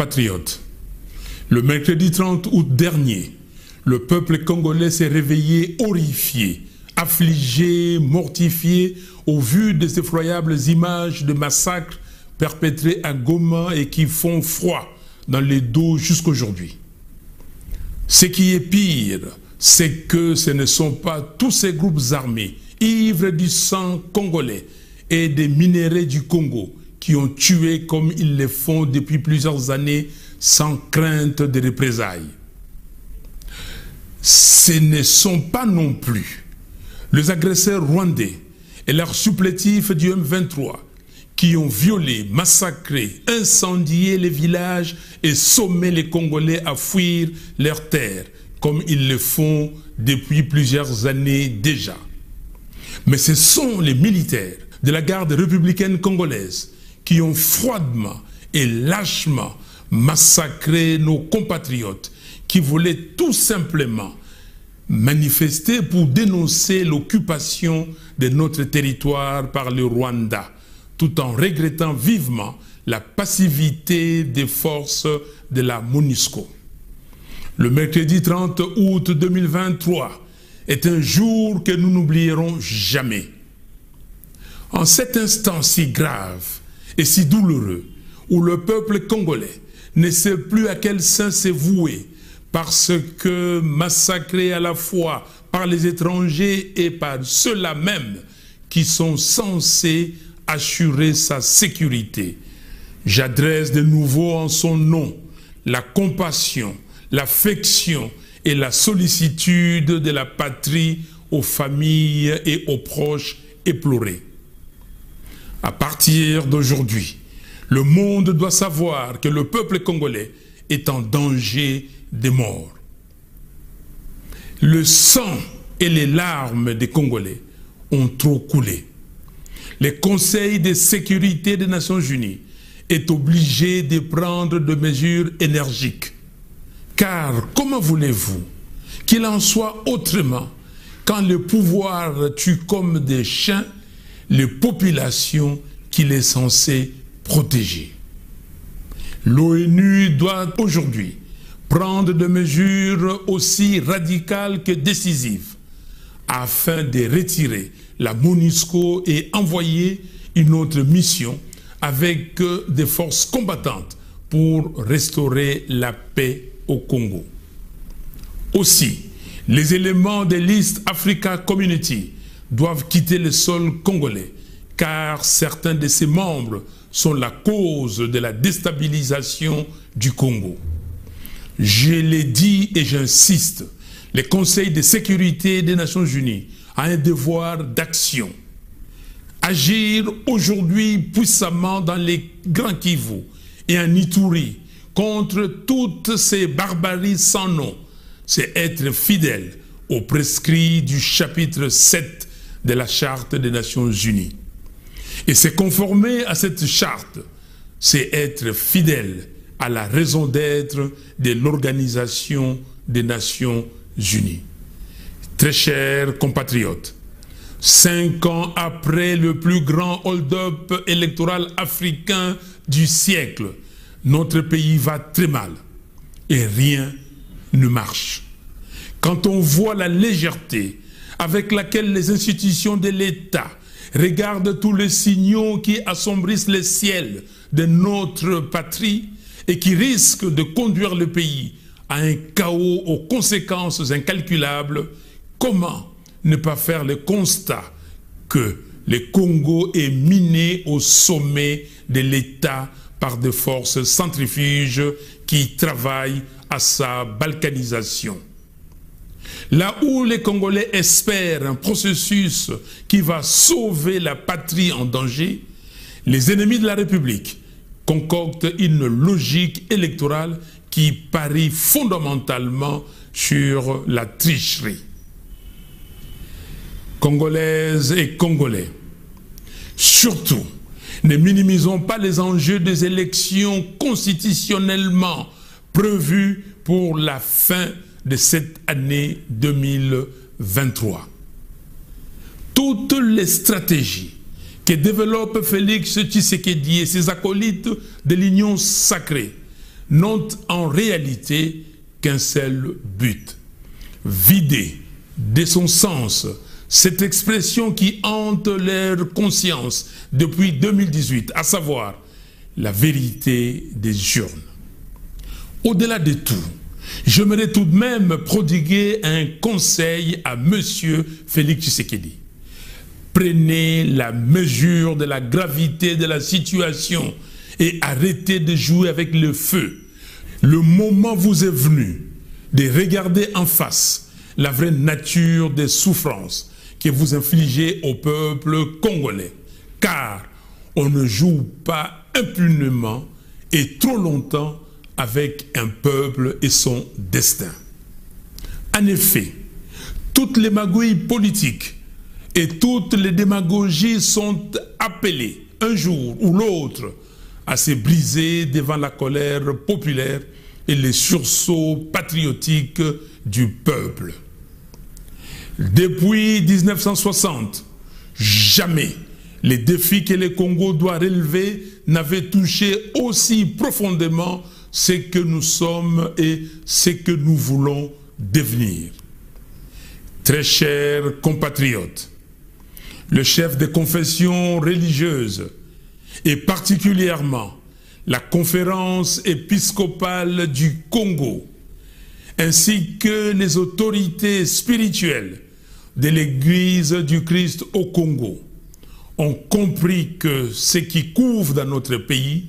compatriotes, le mercredi 30 août dernier, le peuple congolais s'est réveillé horrifié, affligé, mortifié au vu des effroyables images de massacres perpétrés à Goma et qui font froid dans les dos jusqu'aujourd'hui. Ce qui est pire, c'est que ce ne sont pas tous ces groupes armés, ivres du sang congolais et des minéraux du Congo, qui ont tué comme ils le font depuis plusieurs années sans crainte de représailles. Ce ne sont pas non plus les agresseurs rwandais et leurs supplétifs du M23 qui ont violé, massacré, incendié les villages et sommé les Congolais à fuir leurs terres, comme ils le font depuis plusieurs années déjà. Mais ce sont les militaires de la garde républicaine congolaise qui ont froidement et lâchement massacré nos compatriotes qui voulaient tout simplement manifester pour dénoncer l'occupation de notre territoire par le Rwanda, tout en regrettant vivement la passivité des forces de la MONUSCO. Le mercredi 30 août 2023 est un jour que nous n'oublierons jamais. En cet instant si grave et si douloureux, où le peuple congolais ne sait plus à quel saint se vouer, parce que massacré à la fois par les étrangers et par ceux-là même qui sont censés assurer sa sécurité, j'adresse de nouveau en son nom la compassion, l'affection et la sollicitude de la patrie aux familles et aux proches éplorés. À partir d'aujourd'hui, le monde doit savoir que le peuple congolais est en danger de mort. Le sang et les larmes des Congolais ont trop coulé. Le Conseil de sécurité des Nations Unies est obligé de prendre des mesures énergiques. Car comment voulez-vous qu'il en soit autrement quand le pouvoir tue comme des chiens les populations qu'il est censé protéger? L'ONU doit aujourd'hui prendre des mesures aussi radicales que décisives afin de retirer la MONUSCO et envoyer une autre mission avec des forces combattantes pour restaurer la paix au Congo. Aussi, les éléments de l'East Africa Community doivent quitter le sol congolais, car certains de ses membres sont la cause de la déstabilisation du Congo. Je l'ai dit et j'insiste, le Conseil de sécurité des Nations Unies a un devoir d'action. Agir aujourd'hui puissamment dans les Grands Kivu et en Ituri contre toutes ces barbaries sans nom, c'est être fidèle aux prescrits du chapitre 7 de la Charte des Nations Unies. Et se conformer à cette charte, c'est être fidèle à la raison d'être de l'Organisation des Nations Unies. Très chers compatriotes, 5 ans après le plus grand hold-up électoral africain du siècle, notre pays va très mal et rien ne marche. Quand on voit la légèreté avec laquelle les institutions de l'État regardent tous les signaux qui assombrissent le ciel de notre patrie et qui risquent de conduire le pays à un chaos aux conséquences incalculables, comment ne pas faire le constat que le Congo est miné au sommet de l'État par des forces centrifuges qui travaillent à sa balkanisation. Là où les Congolais espèrent un processus qui va sauver la patrie en danger, les ennemis de la République concoctent une logique électorale qui parie fondamentalement sur la tricherie. Congolaises et Congolais, surtout, ne minimisons pas les enjeux des élections constitutionnellement prévues pour la fin de cette année 2023. Toutes les stratégies que développe Félix Tshisekedi et ses acolytes de l'Union sacrée n'ont en réalité qu'un seul but: vider de son sens cette expression qui hante leur conscience depuis 2018, à savoir la vérité des urnes. Au-delà de tout, j'aimerais tout de même prodiguer un conseil à M. Félix Tshisekedi. Prenez la mesure de la gravité de la situation et arrêtez de jouer avec le feu. Le moment vous est venu de regarder en face la vraie nature des souffrances que vous infligez au peuple congolais. Car on ne joue pas impunément et trop longtemps avec un peuple et son destin. En effet, toutes les magouilles politiques et toutes les démagogies sont appelées un jour ou l'autre à se briser devant la colère populaire et les sursauts patriotiques du peuple. Depuis 1960, jamais les défis que le Congo doit relever n'avaient touché aussi profondément ce que nous sommes et ce que nous voulons devenir. Très chers compatriotes, le chef des confessions religieuses et particulièrement la conférence épiscopale du Congo, ainsi que les autorités spirituelles de l'Église du Christ au Congo, ont compris que ce qui couvre dans notre pays,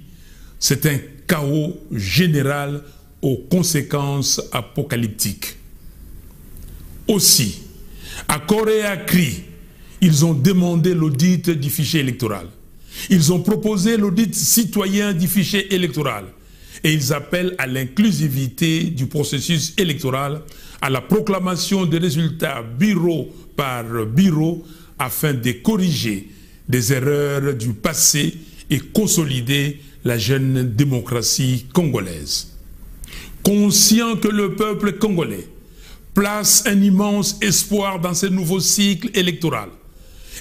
c'est un chaos général aux conséquences apocalyptiques. Aussi, à corps et à cri, ils ont demandé l'audit du fichier électoral. Ils ont proposé l'audit citoyen du fichier électoral et ils appellent à l'inclusivité du processus électoral, à la proclamation des résultats bureau par bureau afin de corriger des erreurs du passé et consolider la jeune démocratie congolaise. Conscient que le peuple congolais place un immense espoir dans ce nouveau cycle électoral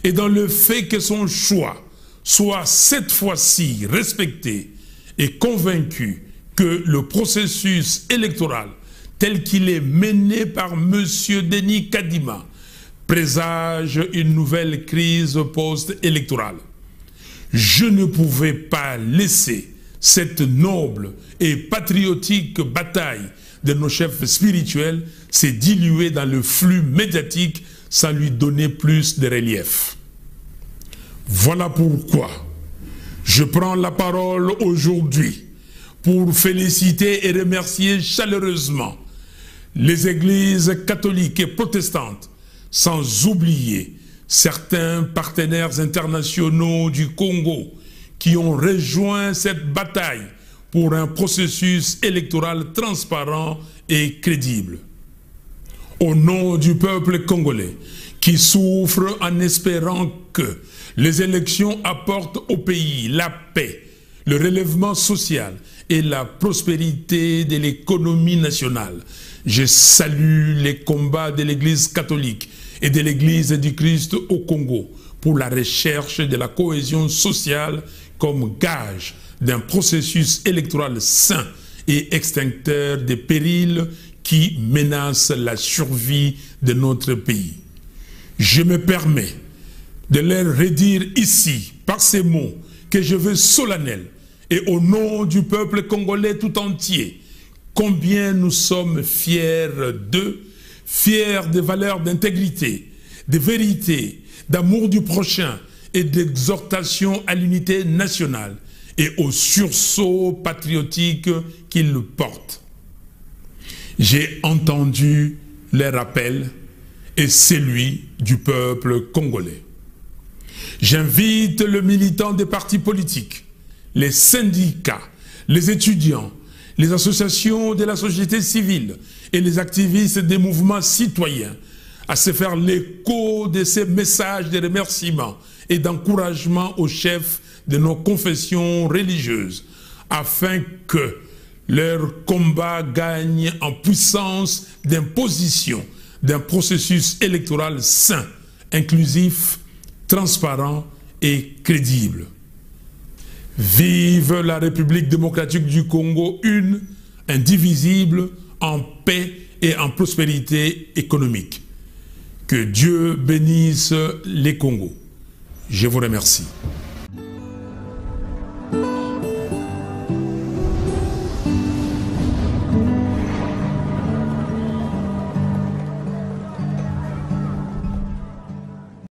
et dans le fait que son choix soit cette fois-ci respecté et convaincu que le processus électoral tel qu'il est mené par M. Denis Kadima présage une nouvelle crise post-électorale. Je ne pouvais pas laisser cette noble et patriotique bataille de nos chefs spirituels se diluer dans le flux médiatique sans lui donner plus de relief. Voilà pourquoi je prends la parole aujourd'hui pour féliciter et remercier chaleureusement les églises catholiques et protestantes, sans oublier certains partenaires internationaux du Congo qui ont rejoint cette bataille pour un processus électoral transparent et crédible. Au nom du peuple congolais qui souffre en espérant que les élections apportent au pays la paix, le relèvement social et la prospérité de l'économie nationale, je salue les combats de l'Église catholique et de l'Église du Christ au Congo pour la recherche de la cohésion sociale comme gage d'un processus électoral sain et extincteur des périls qui menacent la survie de notre pays. Je me permets de leur redire ici, par ces mots que je veux solennels et au nom du peuple congolais tout entier, combien nous sommes fiers d'eux, fiers des valeurs d'intégrité, de vérité, d'amour du prochain et d'exhortation à l'unité nationale et au sursaut patriotique qu'ils portent. J'ai entendu leur appel et celui du peuple congolais. J'invite le militant des partis politiques, les syndicats, les étudiants, les associations de la société civile et les activistes des mouvements citoyens à se faire l'écho de ces messages de remerciement et d'encouragement aux chefs de nos confessions religieuses afin que leur combat gagne en puissance d'imposition d'un processus électoral sain, inclusif, transparent et crédible. Vive la République démocratique du Congo, une, indivisible, en paix et en prospérité économique. Que Dieu bénisse les Congos. Je vous remercie.